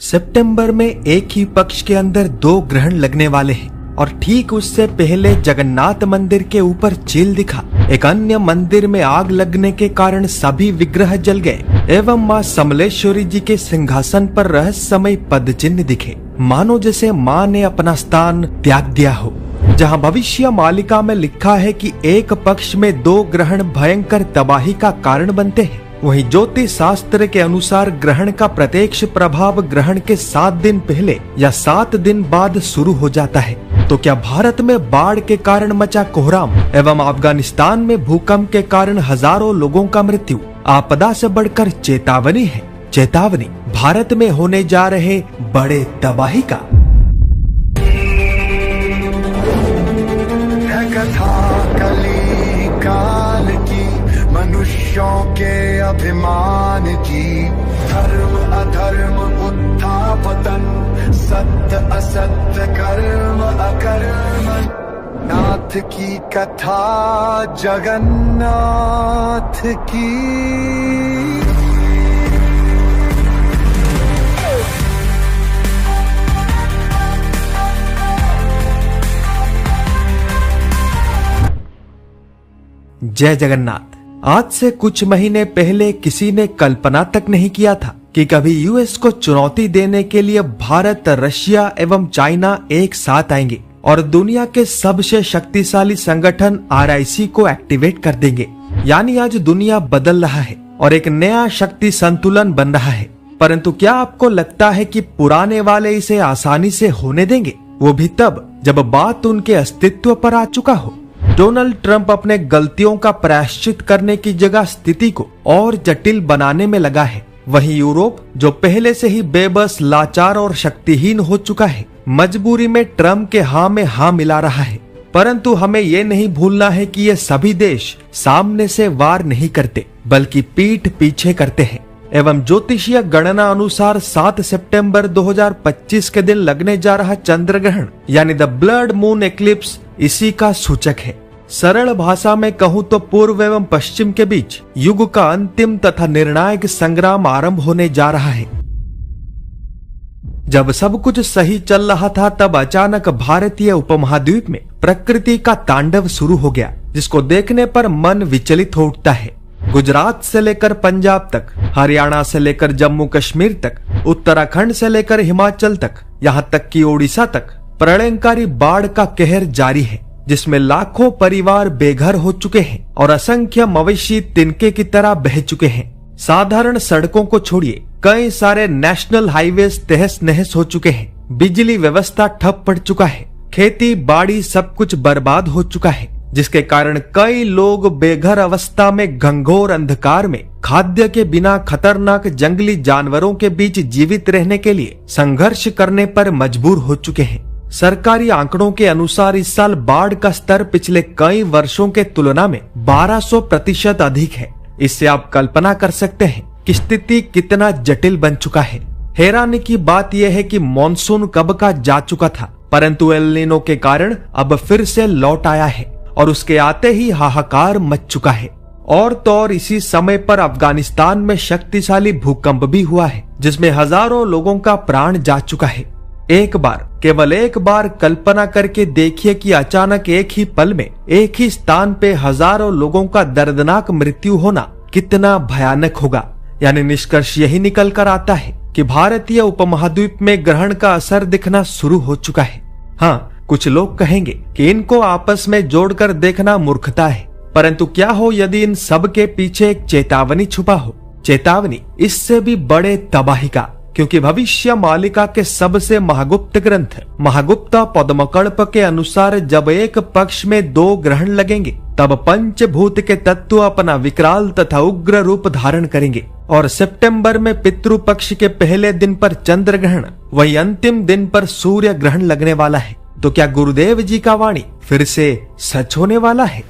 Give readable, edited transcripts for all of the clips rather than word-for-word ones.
सितंबर में एक ही पक्ष के अंदर 2 ग्रहण लगने वाले हैं और ठीक उससे पहले जगन्नाथ मंदिर के ऊपर चील दिखा। एक अन्य मंदिर में आग लगने के कारण सभी विग्रह जल गए एवं मां समलेश्वरी जी के सिंहासन पर रहस्यमय पद चिन्ह दिखे, मानो जैसे मां ने अपना स्थान त्याग दिया हो। जहां भविष्य मालिका में लिखा है कि एक पक्ष में 2 ग्रहण भयंकर तबाही का कारण बनते हैं, वहीं ज्योतिष शास्त्र के अनुसार ग्रहण का प्रत्यक्ष प्रभाव ग्रहण के 7 दिन पहले या 7 दिन बाद शुरू हो जाता है। तो क्या भारत में बाढ़ के कारण मचा कोहराम एवं अफगानिस्तान में भूकंप के कारण हजारों लोगों का मृत्यु आपदा से बढ़कर चेतावनी है? चेतावनी भारत में होने जा रहे बड़े तबाही का। काल की मनुष्यों के अभिमान की, धर्म अधर्म उत्थापतन, सत्य असत्य कर्म अकर्म, नाथ की कथा जगन्नाथ की। जय जगन्नाथ। आज से कुछ महीने पहले किसी ने कल्पना तक नहीं किया था कि कभी यूएस को चुनौती देने के लिए भारत, रशिया एवं चाइना एक साथ आएंगे और दुनिया के सबसे शक्तिशाली संगठन RIC को एक्टिवेट कर देंगे। यानी आज दुनिया बदल रहा है और एक नया शक्ति संतुलन बन रहा है। परंतु क्या आपको लगता है कि पुराने वाले इसे आसानी से होने देंगे? वो भी तब जब बात उनके अस्तित्व पर आ चुका हो। डोनाल्ड ट्रंप अपने गलतियों का प्रायश्चित करने की जगह स्थिति को और जटिल बनाने में लगा है। वहीं यूरोप, जो पहले से ही बेबस, लाचार और शक्तिहीन हो चुका है, मजबूरी में ट्रंप के हाँ में हाँ मिला रहा है। परंतु हमें ये नहीं भूलना है कि ये सभी देश सामने से वार नहीं करते, बल्कि पीठ पीछे करते हैं। एवं ज्योतिषीय गणना अनुसार 7 सितंबर 2025 के दिन लगने जा रहा चंद्र ग्रहण यानी द ब्लड मून एक्लिप्स इसी का सूचक है। सरल भाषा में कहूँ तो पूर्व एवं पश्चिम के बीच युग का अंतिम तथा निर्णायक संग्राम आरंभ होने जा रहा है। जब सब कुछ सही चल रहा था, तब अचानक भारतीय उपमहाद्वीप में प्रकृति का तांडव शुरू हो गया, जिसको देखने पर मन विचलित हो उठता है। गुजरात से लेकर पंजाब तक, हरियाणा से लेकर जम्मू कश्मीर तक, उत्तराखंड से लेकर हिमाचल तक, यहाँ तक कि ओडिशा तक प्रलयंकारी बाढ़ का कहर जारी है, जिसमें लाखों परिवार बेघर हो चुके हैं और असंख्य मवेशी तिनके की तरह बह चुके हैं। साधारण सड़कों को छोड़िए, कई सारे नेशनल हाईवेज तहस नहस हो चुके हैं। बिजली व्यवस्था ठप पड़ चुका है। खेती बाड़ी सब कुछ बर्बाद हो चुका है, जिसके कारण कई लोग बेघर अवस्था में घंघोर अंधकार में खाद्य के बिना खतरनाक जंगली जानवरों के बीच जीवित रहने के लिए संघर्ष करने पर मजबूर हो चुके हैं। सरकारी आंकड़ों के अनुसार इस साल बाढ़ का स्तर पिछले कई वर्षों के तुलना में 1200% अधिक है। इससे आप कल्पना कर सकते हैं कि स्थिति कितना जटिल बन चुका है। हैरानी की बात यह है कि मॉनसून कब का जा चुका था, परंतु एल नीनो के कारण अब फिर से लौट आया है और उसके आते ही हाहाकार मच चुका है। और तो और इसी समय पर अफगानिस्तान में शक्तिशाली भूकंप भी हुआ है, जिसमें हजारों लोगों का प्राण जा चुका है। केवल एक बार कल्पना करके देखिए कि अचानक एक ही पल में एक ही स्थान पे हजारों लोगों का दर्दनाक मृत्यु होना कितना भयानक होगा। यानी निष्कर्ष यही निकल कर आता है कि भारतीय उपमहाद्वीप में ग्रहण का असर दिखना शुरू हो चुका है। हाँ, कुछ लोग कहेंगे कि इनको आपस में जोड़कर देखना मूर्खता है, परंतु क्या हो यदि इन सब के पीछे एक चेतावनी छुपा हो? चेतावनी इससे भी बड़े तबाही का, क्योंकि भविष्य मालिका के सबसे महागुप्त ग्रंथ महागुप्ता पद्मकल्प के अनुसार जब एक पक्ष में 2 ग्रहण लगेंगे, तब पंचभूत के तत्व अपना विकराल तथा उग्र रूप धारण करेंगे। और सितंबर में पितृ पक्ष के पहले दिन पर चंद्र ग्रहण, वही अंतिम दिन पर सूर्य ग्रहण लगने वाला है। तो क्या गुरुदेव जी का वाणी फिर से सच होने वाला है?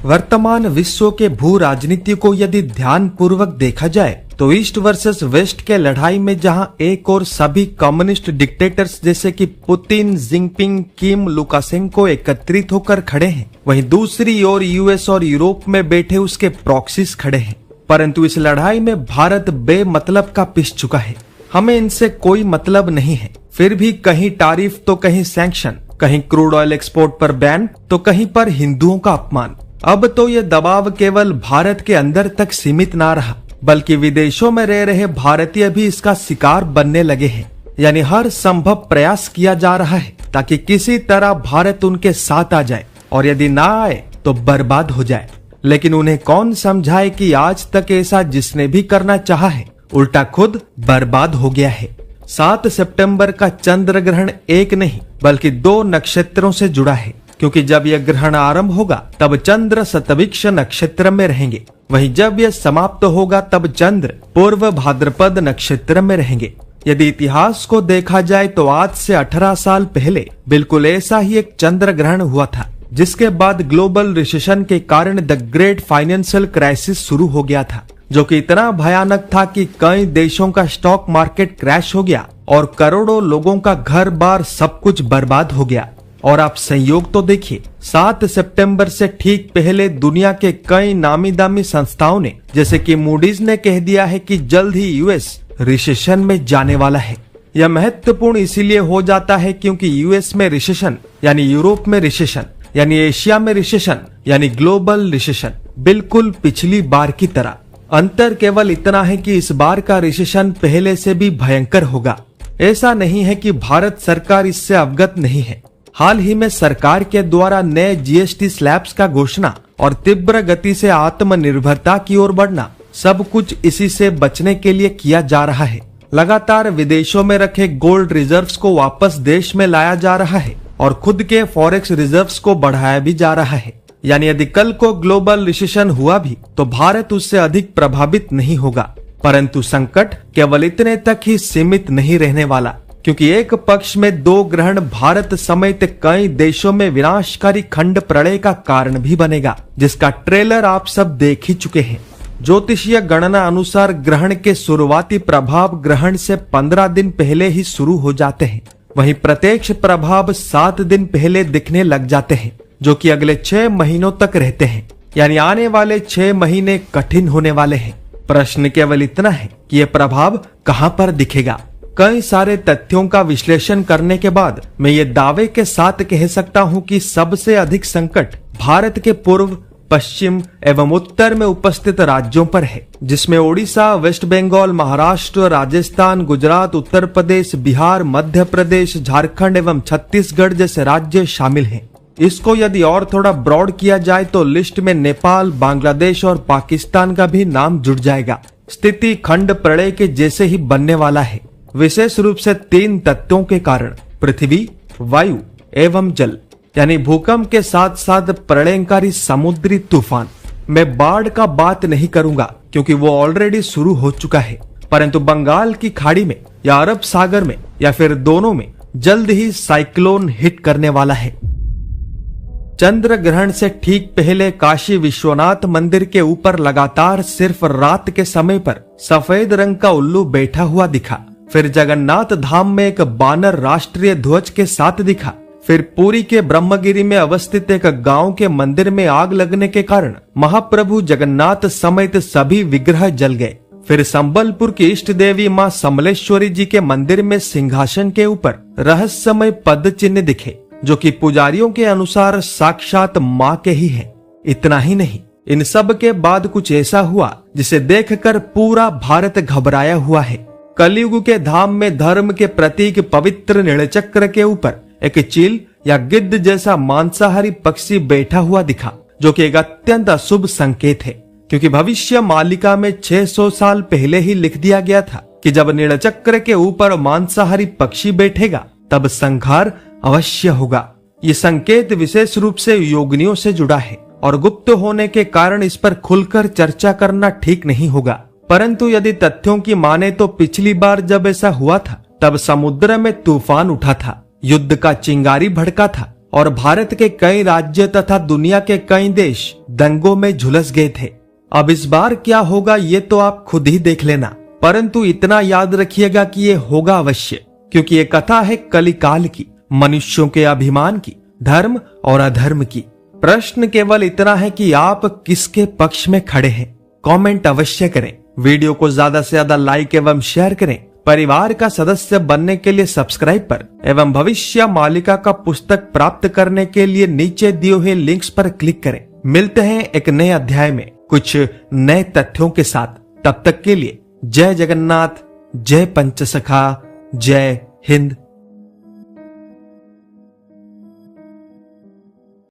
वर्तमान विश्व के भू राजनीति को यदि ध्यान पूर्वक देखा जाए तो ईस्ट वर्सेस वेस्ट के लड़ाई में जहां एक और सभी कम्युनिस्ट डिक्टेटर्स जैसे कि पुतिन, जिनपिंग, किम, लुकाशेंको एकत्रित होकर खड़े हैं, वहीं दूसरी ओर यूएस और यूरोप में बैठे उसके प्रॉक्सीज खड़े हैं। परंतु इस लड़ाई में भारत बेमतलब का पिस चुका है। हमें इनसे कोई मतलब नहीं है। फिर भी कहीं टैरिफ तो कहीं सैंक्शन, कहीं क्रूड ऑयल एक्सपोर्ट पर बैन तो कहीं पर हिंदुओं का अपमान। अब तो ये दबाव केवल भारत के अंदर तक सीमित ना रहा, बल्कि विदेशों में रह रहे भारतीय भी इसका शिकार बनने लगे हैं। यानी हर संभव प्रयास किया जा रहा है ताकि किसी तरह भारत उनके साथ आ जाए, और यदि ना आए तो बर्बाद हो जाए। लेकिन उन्हें कौन समझाए कि आज तक ऐसा जिसने भी करना चाहा है उल्टा खुद बर्बाद हो गया है। 7 सितंबर का चंद्र ग्रहण एक नहीं बल्कि 2 नक्षत्रों से जुड़ा है, क्योंकि जब यह ग्रहण आरंभ होगा तब चंद्र शतभिक्ष नक्षत्र में रहेंगे, वहीं जब यह समाप्त होगा तब चंद्र पूर्व भाद्रपद नक्षत्र में रहेंगे। यदि इतिहास को देखा जाए तो आज से 18 साल पहले बिल्कुल ऐसा ही एक चंद्र ग्रहण हुआ था, जिसके बाद ग्लोबल रिसेशन के कारण द ग्रेट फाइनेंशियल क्राइसिस शुरू हो गया था, जो कि इतना भयानक था कि कई देशों का स्टॉक मार्केट क्रैश हो गया और करोड़ों लोगों का घर बार सब कुछ बर्बाद हो गया। और आप संयोग तो देखिए, 7 सितंबर से ठीक पहले दुनिया के कई नामी दामी संस्थाओं ने, जैसे कि मूडीज ने कह दिया है कि जल्द ही यूएस रिसेशन में जाने वाला है। यह महत्वपूर्ण इसीलिए हो जाता है क्योंकि यूएस में रिसेशन यानी यूरोप में रिसेशन यानी एशिया में रिसेशन यानी ग्लोबल रिसेशन बिल्कुल पिछली बार की तरह। अंतर केवल इतना है कि इस बार का रिसेशन पहले से भी भयंकर होगा। ऐसा नहीं है कि भारत सरकार इससे अवगत नहीं है। हाल ही में सरकार के द्वारा नए जीएसटी स्लैब्स का घोषणा और तीव्र गति से आत्मनिर्भरता की ओर बढ़ना, सब कुछ इसी से बचने के लिए किया जा रहा है। लगातार विदेशों में रखे गोल्ड रिजर्व्स को वापस देश में लाया जा रहा है और खुद के फॉरेक्स रिजर्व्स को बढ़ाया भी जा रहा है। यानी यदि कल को ग्लोबल रिसेशन हुआ भी तो भारत उससे अधिक प्रभावित नहीं होगा। परंतु संकट केवल इतने तक ही सीमित नहीं रहने वाला, क्योंकि एक पक्ष में 2 ग्रहण भारत समेत कई देशों में विनाशकारी खंड प्रलय का कारण भी बनेगा, जिसका ट्रेलर आप सब देख ही चुके हैं। ज्योतिषीय गणना अनुसार ग्रहण के शुरुआती प्रभाव ग्रहण से 15 दिन पहले ही शुरू हो जाते हैं, वहीं प्रत्यक्ष प्रभाव 7 दिन पहले दिखने लग जाते हैं, जो कि अगले 6 महीनों तक रहते हैं। यानी आने वाले 6 महीने कठिन होने वाले हैं। प्रश्न केवल इतना है कि यह प्रभाव कहां पर दिखेगा। कई सारे तथ्यों का विश्लेषण करने के बाद मैं ये दावे के साथ कह सकता हूं कि सबसे अधिक संकट भारत के पूर्व, पश्चिम एवं उत्तर में उपस्थित राज्यों पर है, जिसमें ओडिशा, वेस्ट बंगाल, महाराष्ट्र, राजस्थान, गुजरात, उत्तर प्रदेश, बिहार, मध्य प्रदेश, झारखंड एवं छत्तीसगढ़ जैसे राज्य शामिल हैं। इसको यदि और थोड़ा ब्रॉड किया जाए तो लिस्ट में नेपाल, बांग्लादेश और पाकिस्तान का भी नाम जुड़ जाएगा। स्थिति खंड प्रलय के जैसे ही बनने वाला है, विशेष रूप से 3 तत्वों के कारण, पृथ्वी, वायु एवं जल, यानी भूकंप के साथ साथ प्रलयंकारी समुद्री तूफान। मैं बाढ़ का बात नहीं करूंगा क्योंकि वो ऑलरेडी शुरू हो चुका है, परंतु बंगाल की खाड़ी में या अरब सागर में या फिर दोनों में जल्द ही साइक्लोन हिट करने वाला है। चंद्र ग्रहण से ठीक पहले काशी विश्वनाथ मंदिर के ऊपर लगातार सिर्फ रात के समय पर सफेद रंग का उल्लू बैठा हुआ दिखा। फिर जगन्नाथ धाम में एक बानर राष्ट्रीय ध्वज के साथ दिखा। फिर पुरी के ब्रह्मगिरी में अवस्थित एक गांव के मंदिर में आग लगने के कारण महाप्रभु जगन्नाथ समेत सभी विग्रह जल गए। फिर संबलपुर की इष्ट देवी मां समलेश्वरी जी के मंदिर में सिंहासन के ऊपर रहस्यमय पद चिन्ह दिखे, जो कि पुजारियों के अनुसार साक्षात मां के ही हैं। इतना ही नहीं, इन सब के बाद कुछ ऐसा हुआ जिसे देखकर पूरा भारत घबराया हुआ है। कलयुग के धाम में धर्म के प्रतीक पवित्र नीलचक्र के ऊपर एक चील या गिद्ध जैसा मांसाहारी पक्षी बैठा हुआ दिखा, जो कि एक अत्यंत अशुभ संकेत है, क्योंकि भविष्य मालिका में 600 साल पहले ही लिख दिया गया था कि जब नीलचक्र के ऊपर मांसाहारी पक्षी बैठेगा तब संहार अवश्य होगा। ये संकेत विशेष रूप से योगिनियों से जुड़ा है और गुप्त होने के कारण इस पर खुलकर चर्चा करना ठीक नहीं होगा। परंतु यदि तथ्यों की माने तो पिछली बार जब ऐसा हुआ था तब समुद्र में तूफान उठा था, युद्ध का चिंगारी भड़का था और भारत के कई राज्य तथा दुनिया के कई देश दंगों में झुलस गए थे। अब इस बार क्या होगा ये तो आप खुद ही देख लेना, परंतु इतना याद रखिएगा कि ये होगा अवश्य, क्योंकि ये कथा है कलिकाल की, मनुष्यों के अभिमान की, धर्म और अधर्म की। प्रश्न केवल इतना है कि आप किसके पक्ष में खड़े हैं। कमेंट अवश्य करें, वीडियो को ज्यादा से ज्यादा लाइक एवं शेयर करें, परिवार का सदस्य बनने के लिए सब्सक्राइब पर एवं भविष्य मालिका का पुस्तक प्राप्त करने के लिए नीचे दिए हुए लिंक्स पर क्लिक करें। मिलते हैं एक नए अध्याय में कुछ नए तथ्यों के साथ। तब तक के लिए जय जगन्नाथ, जय पंचसखा, जय हिंद।